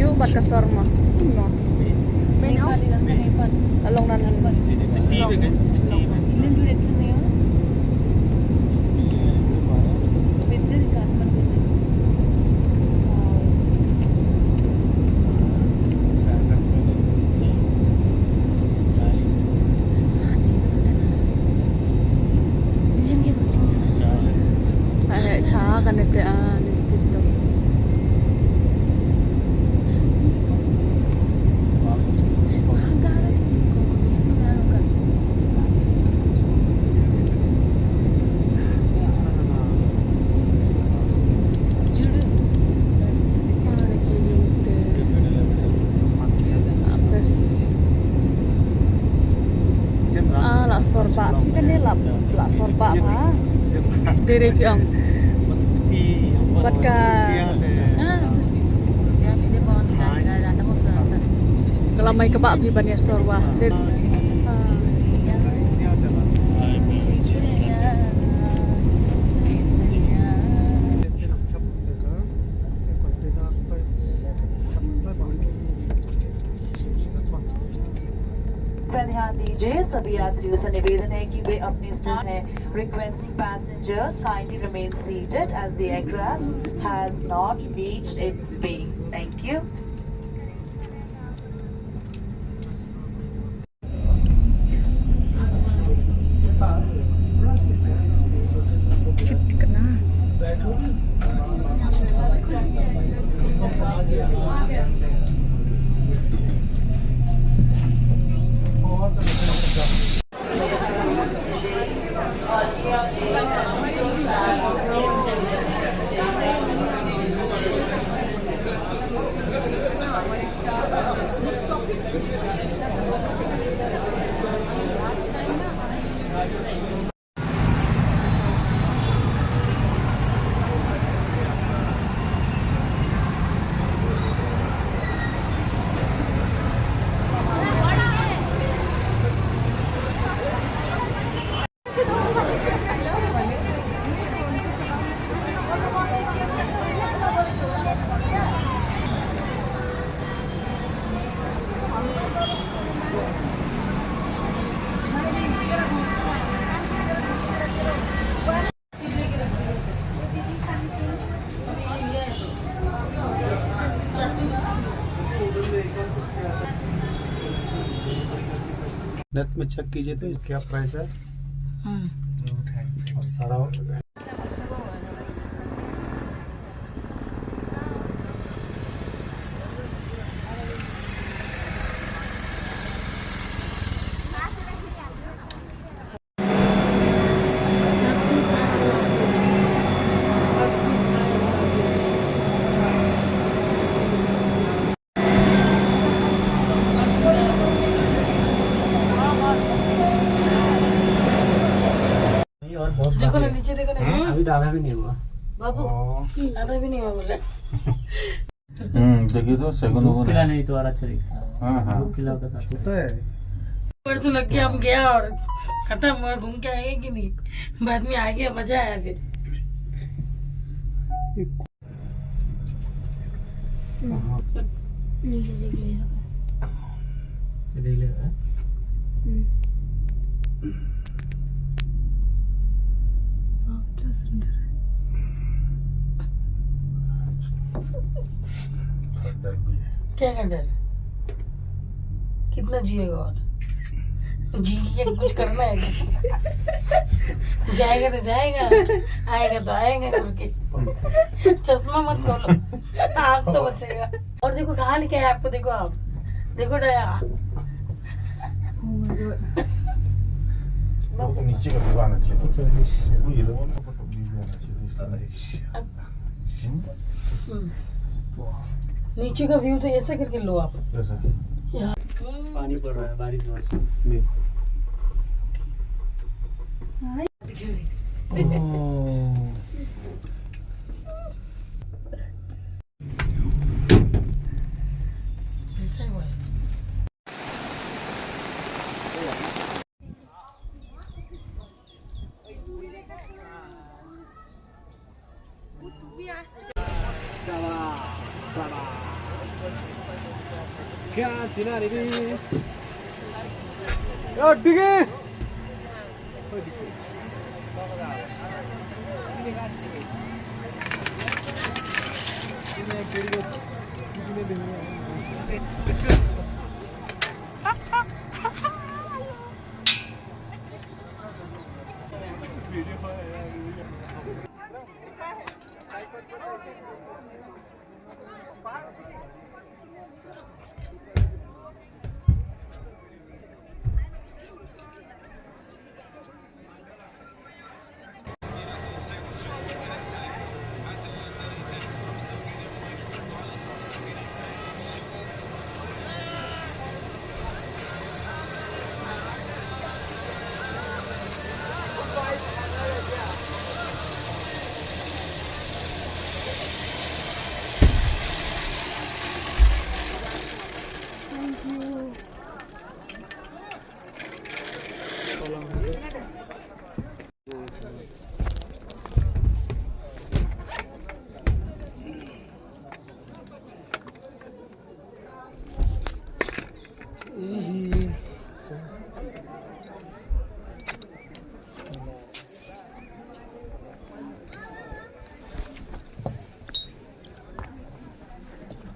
Ju Makassar mah. No. Nepal ilang ka Nepal. Along nan. City kan? Ilan duit ka na yun? Betul kan? Cha kan ite dito. La sorba. Kan ni la sorba mah. Diri yang Batka kalau may kebab di Bani Sorwa. ध्यान दीजिए सभी यात्रियों से निवेदन है कि वे अपने स्थान है requesting passengers kindly remain seated as the aircraft has not reached its base. Thank you. Net में चेक कीजिए तो क्या प्राइस है। और सारा देखो ना नीचे देखो ना। अभी तो आधा भी नहीं हुआ बाबू आधा भी नहीं हुआ बोले। देखिए तो सेकंड होगा किला नहीं तो और अच्छा दिखता। हाँ हाँ किला का साथ होता है। पर तो लग गया हम गया और खत्म और घूम के आए कि नहीं बाद में आ गया मजा आया फिर। देख लेगा। डर भी है। क्या कर डर कितना जिएगा और जी के कुछ करना है जाएगा तो जाएगा आएगा तो आएगा करके चश्मा मत खोलो आँख तो बचेगा। और देखो कहाँ लिखा है आपको देखो आप देखो डया नीचे का व्यू आना चाहिए। वो ये लोगों को तो व्यू आना चाहिए। नीचे का व्यू तो ऐसे करके लो आप। कैसा? पानी पड़ रहा है बारिश क्या चिना रे बे यो डिगे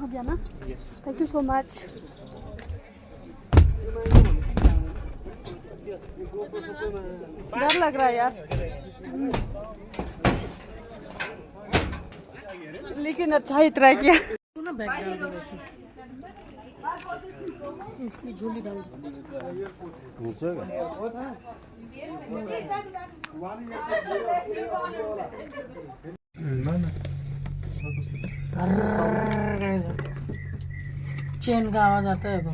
हो गया ना? Yes thank you so much. डर लग रहा है यार, लेकिन अच्छा ही ट्राई किया। ना बैग डाल दो वैसे। ये झोली डाल दो। ना ना चेन का आवाज आता है तो।